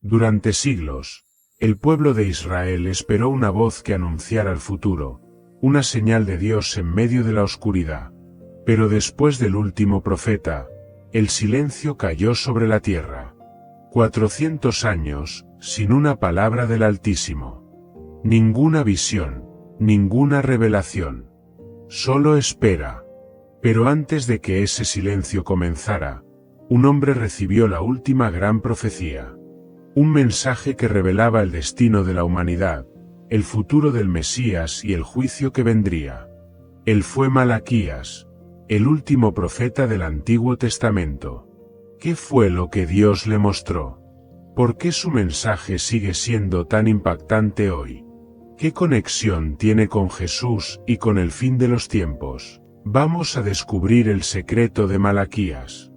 Durante siglos, el pueblo de Israel esperó una voz que anunciara el futuro, una señal de Dios en medio de la oscuridad. Pero después del último profeta, el silencio cayó sobre la tierra. 400 años, sin una palabra del Altísimo. Ninguna visión, ninguna revelación. Solo espera. Pero antes de que ese silencio comenzara, un hombre recibió la última gran profecía. Un mensaje que revelaba el destino de la humanidad, el futuro del Mesías y el juicio que vendría. Él fue Malaquías, el último profeta del Antiguo Testamento. ¿Qué fue lo que Dios le mostró? ¿Por qué su mensaje sigue siendo tan impactante hoy? ¿Qué conexión tiene con Jesús y con el fin de los tiempos? Vamos a descubrir el secreto de Malaquías.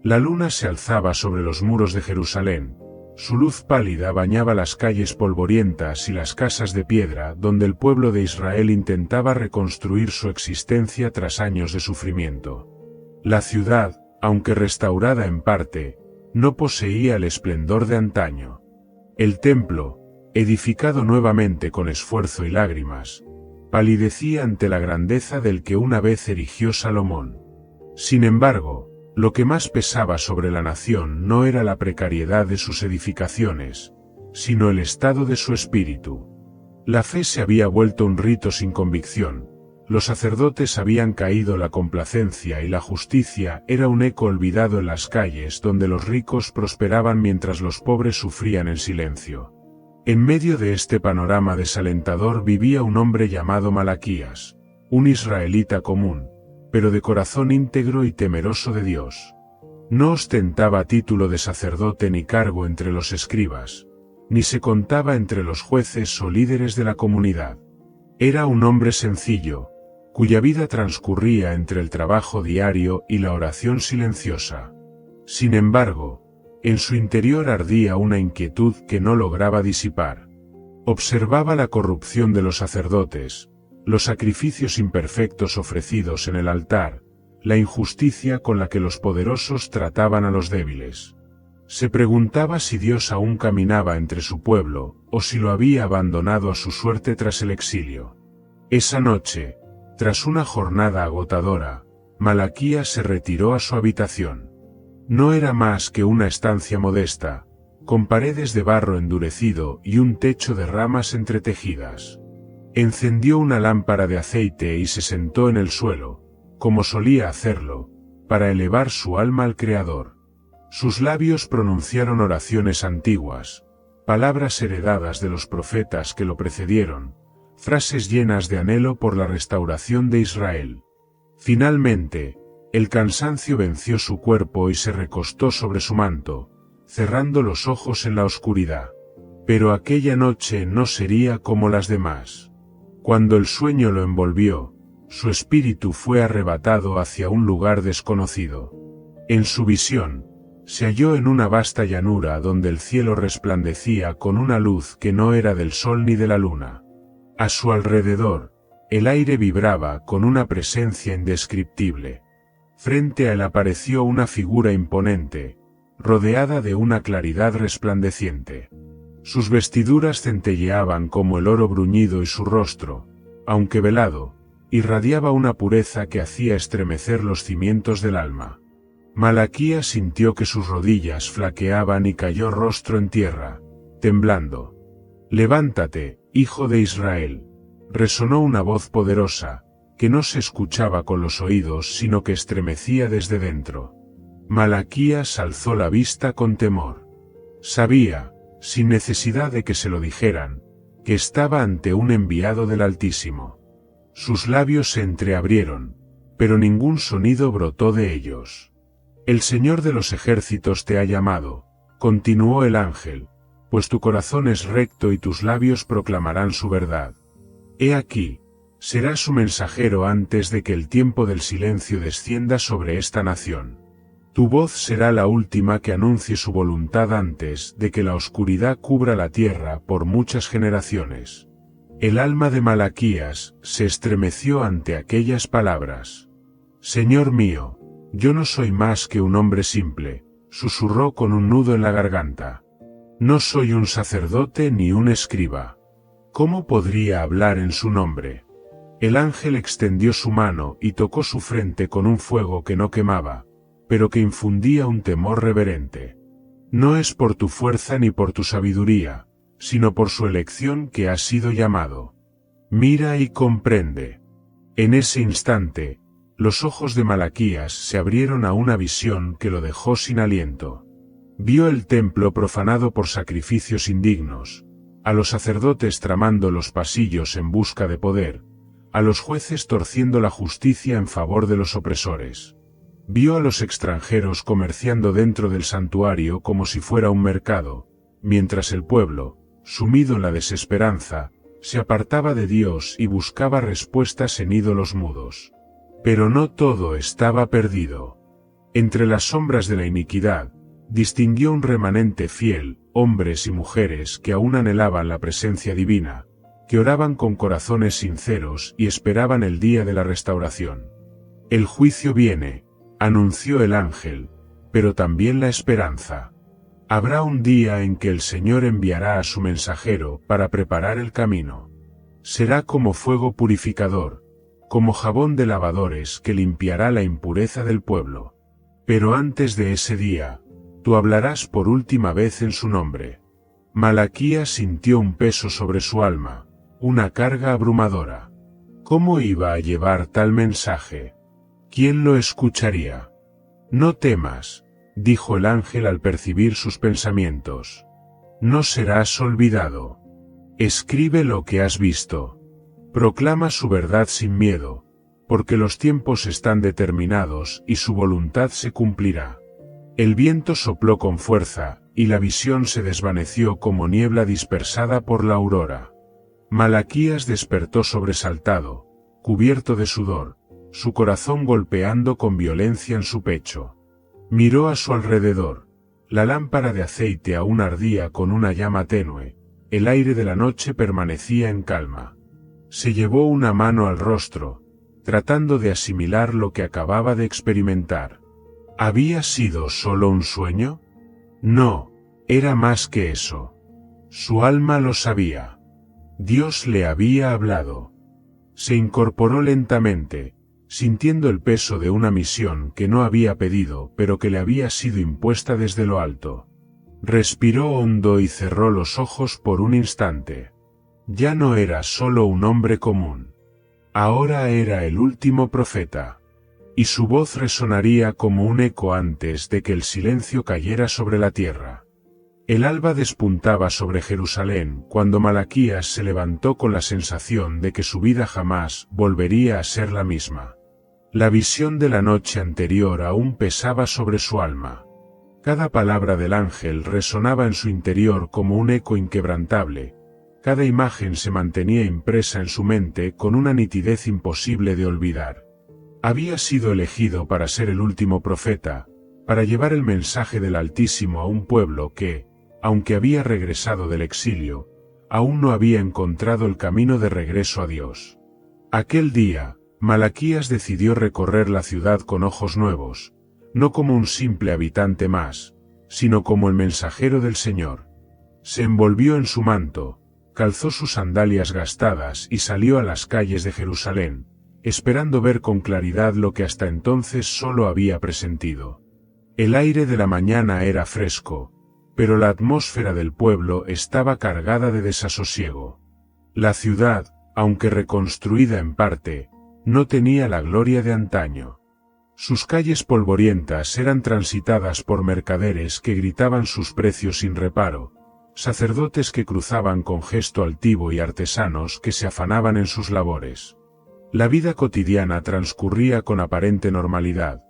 La luna se alzaba sobre los muros de Jerusalén. Su luz pálida bañaba las calles polvorientas y las casas de piedra donde el pueblo de Israel intentaba reconstruir su existencia tras años de sufrimiento. La ciudad, aunque restaurada en parte, no poseía el esplendor de antaño. El templo, edificado nuevamente con esfuerzo y lágrimas, palidecía ante la grandeza del que una vez erigió Salomón. Sin embargo, lo que más pesaba sobre la nación no era la precariedad de sus edificaciones, sino el estado de su espíritu. La fe se había vuelto un rito sin convicción, los sacerdotes habían caído la complacencia y la justicia era un eco olvidado en las calles donde los ricos prosperaban mientras los pobres sufrían en silencio. En medio de este panorama desalentador vivía un hombre llamado Malaquías, un israelita común, pero de corazón íntegro y temeroso de Dios. No ostentaba título de sacerdote ni cargo entre los escribas, ni se contaba entre los jueces o líderes de la comunidad. Era un hombre sencillo, cuya vida transcurría entre el trabajo diario y la oración silenciosa. Sin embargo, en su interior ardía una inquietud que no lograba disipar. Observaba la corrupción de los sacerdotes, los sacrificios imperfectos ofrecidos en el altar, la injusticia con la que los poderosos trataban a los débiles. Se preguntaba si Dios aún caminaba entre su pueblo, o si lo había abandonado a su suerte tras el exilio. Esa noche, tras una jornada agotadora, Malaquías se retiró a su habitación. No era más que una estancia modesta, con paredes de barro endurecido y un techo de ramas entretejidas. Encendió una lámpara de aceite y se sentó en el suelo, como solía hacerlo, para elevar su alma al Creador. Sus labios pronunciaron oraciones antiguas, palabras heredadas de los profetas que lo precedieron, frases llenas de anhelo por la restauración de Israel. Finalmente, el cansancio venció su cuerpo y se recostó sobre su manto, cerrando los ojos en la oscuridad. Pero aquella noche no sería como las demás. Cuando el sueño lo envolvió, su espíritu fue arrebatado hacia un lugar desconocido. En su visión, se halló en una vasta llanura donde el cielo resplandecía con una luz que no era del sol ni de la luna. A su alrededor, el aire vibraba con una presencia indescriptible. Frente a él apareció una figura imponente, rodeada de una claridad resplandeciente. Sus vestiduras centelleaban como el oro bruñido y su rostro, aunque velado, irradiaba una pureza que hacía estremecer los cimientos del alma. Malaquías sintió que sus rodillas flaqueaban y cayó rostro en tierra, temblando. «Levántate, hijo de Israel», resonó una voz poderosa, que no se escuchaba con los oídos sino que estremecía desde dentro. Malaquías alzó la vista con temor. Sabía, sin necesidad de que se lo dijeran, que estaba ante un enviado del Altísimo. Sus labios se entreabrieron, pero ningún sonido brotó de ellos. «El Señor de los ejércitos te ha llamado», continuó el ángel, «pues tu corazón es recto y tus labios proclamarán su verdad. He aquí, serás su mensajero antes de que el tiempo del silencio descienda sobre esta nación. Tu voz será la última que anuncie su voluntad antes de que la oscuridad cubra la tierra por muchas generaciones». El alma de Malaquías se estremeció ante aquellas palabras. «Señor mío, yo no soy más que un hombre simple», susurró con un nudo en la garganta. No soy un sacerdote ni un escriba. ¿Cómo podría hablar en su nombre? El ángel extendió su mano y tocó su frente con un fuego que no quemaba, pero que infundía un temor reverente. No es por tu fuerza ni por tu sabiduría, sino por su elección que has sido llamado. Mira y comprende. En ese instante, los ojos de Malaquías se abrieron a una visión que lo dejó sin aliento. Vio el templo profanado por sacrificios indignos, a los sacerdotes tramando los pasillos en busca de poder, a los jueces torciendo la justicia en favor de los opresores. Vio a los extranjeros comerciando dentro del santuario como si fuera un mercado, mientras el pueblo, sumido en la desesperanza, se apartaba de Dios y buscaba respuestas en ídolos mudos. Pero no todo estaba perdido. Entre las sombras de la iniquidad, distinguió un remanente fiel, hombres y mujeres que aún anhelaban la presencia divina, que oraban con corazones sinceros y esperaban el día de la restauración. El juicio viene, anunció el ángel, pero también la esperanza. Habrá un día en que el Señor enviará a su mensajero para preparar el camino. Será como fuego purificador, como jabón de lavadores que limpiará la impureza del pueblo. Pero antes de ese día, tú hablarás por última vez en su nombre. Malaquías sintió un peso sobre su alma, una carga abrumadora. ¿Cómo iba a llevar tal mensaje? ¿Quién lo escucharía? No temas, dijo el ángel al percibir sus pensamientos. No serás olvidado. Escribe lo que has visto. Proclama su verdad sin miedo, porque los tiempos están determinados y su voluntad se cumplirá. El viento sopló con fuerza, y la visión se desvaneció como niebla dispersada por la aurora. Malaquías despertó sobresaltado, cubierto de sudor, su corazón golpeando con violencia en su pecho. Miró a su alrededor. La lámpara de aceite aún ardía con una llama tenue, el aire de la noche permanecía en calma. Se llevó una mano al rostro, tratando de asimilar lo que acababa de experimentar. ¿Había sido solo un sueño? No, era más que eso. Su alma lo sabía. Dios le había hablado. Se incorporó lentamente, sintiendo el peso de una misión que no había pedido pero que le había sido impuesta desde lo alto. Respiró hondo y cerró los ojos por un instante. Ya no era solo un hombre común. Ahora era el último profeta. Y su voz resonaría como un eco antes de que el silencio cayera sobre la tierra. El alba despuntaba sobre Jerusalén cuando Malaquías se levantó con la sensación de que su vida jamás volvería a ser la misma. La visión de la noche anterior aún pesaba sobre su alma. Cada palabra del ángel resonaba en su interior como un eco inquebrantable. Cada imagen se mantenía impresa en su mente con una nitidez imposible de olvidar. Había sido elegido para ser el último profeta, para llevar el mensaje del Altísimo a un pueblo que, aunque había regresado del exilio, aún no había encontrado el camino de regreso a Dios. Aquel día, Malaquías decidió recorrer la ciudad con ojos nuevos, no como un simple habitante más, sino como el mensajero del Señor. Se envolvió en su manto, calzó sus sandalias gastadas y salió a las calles de Jerusalén, esperando ver con claridad lo que hasta entonces solo había presentido. El aire de la mañana era fresco, pero la atmósfera del pueblo estaba cargada de desasosiego. La ciudad, aunque reconstruida en parte, no tenía la gloria de antaño. Sus calles polvorientas eran transitadas por mercaderes que gritaban sus precios sin reparo, sacerdotes que cruzaban con gesto altivo y artesanos que se afanaban en sus labores. La vida cotidiana transcurría con aparente normalidad,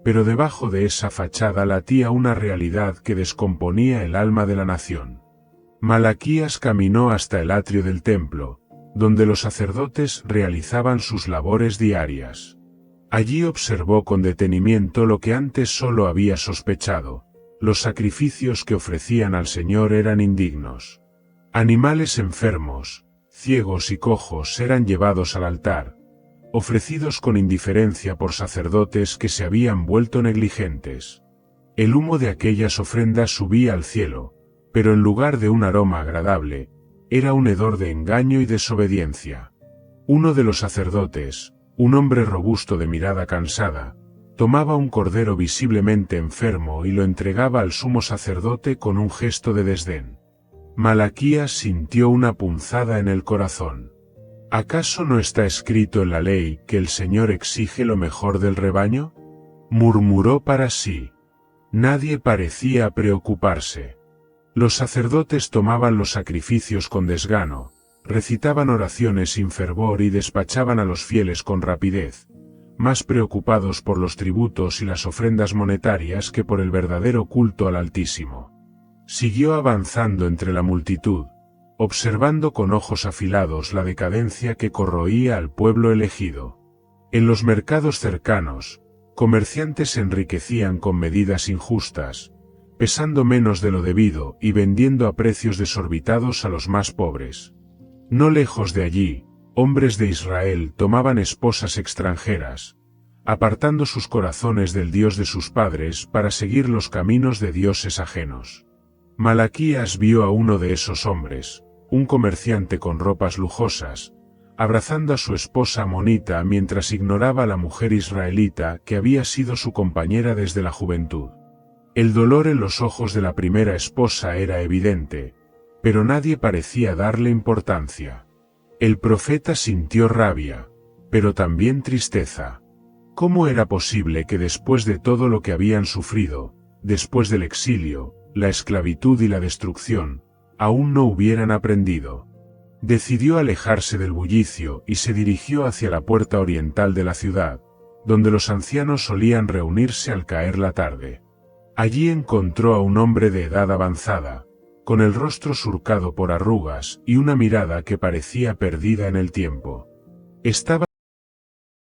pero debajo de esa fachada latía una realidad que descomponía el alma de la nación. Malaquías caminó hasta el atrio del templo, donde los sacerdotes realizaban sus labores diarias. Allí observó con detenimiento lo que antes solo había sospechado: los sacrificios que ofrecían al Señor eran indignos. Animales enfermos, ciegos y cojos eran llevados al altar, ofrecidos con indiferencia por sacerdotes que se habían vuelto negligentes. El humo de aquellas ofrendas subía al cielo, pero en lugar de un aroma agradable, era un hedor de engaño y desobediencia. Uno de los sacerdotes, un hombre robusto de mirada cansada, tomaba un cordero visiblemente enfermo y lo entregaba al sumo sacerdote con un gesto de desdén. Malaquías sintió una punzada en el corazón. ¿Acaso no está escrito en la ley que el Señor exige lo mejor del rebaño? Murmuró para sí. Nadie parecía preocuparse. Los sacerdotes tomaban los sacrificios con desgano, recitaban oraciones sin fervor y despachaban a los fieles con rapidez, más preocupados por los tributos y las ofrendas monetarias que por el verdadero culto al Altísimo. Siguió avanzando entre la multitud, observando con ojos afilados la decadencia que corroía al pueblo elegido. En los mercados cercanos, comerciantes se enriquecían con medidas injustas, pesando menos de lo debido y vendiendo a precios desorbitados a los más pobres. No lejos de allí, hombres de Israel tomaban esposas extranjeras, apartando sus corazones del Dios de sus padres para seguir los caminos de dioses ajenos. Malaquías vio a uno de esos hombres, un comerciante con ropas lujosas, abrazando a su esposa amonita mientras ignoraba a la mujer israelita que había sido su compañera desde la juventud. El dolor en los ojos de la primera esposa era evidente, pero nadie parecía darle importancia. El profeta sintió rabia, pero también tristeza. ¿Cómo era posible que después de todo lo que habían sufrido, después del exilio, la esclavitud y la destrucción, aún no hubieran aprendido? Decidió alejarse del bullicio y se dirigió hacia la puerta oriental de la ciudad, donde los ancianos solían reunirse al caer la tarde. Allí encontró a un hombre de edad avanzada, con el rostro surcado por arrugas y una mirada que parecía perdida en el tiempo. Estaba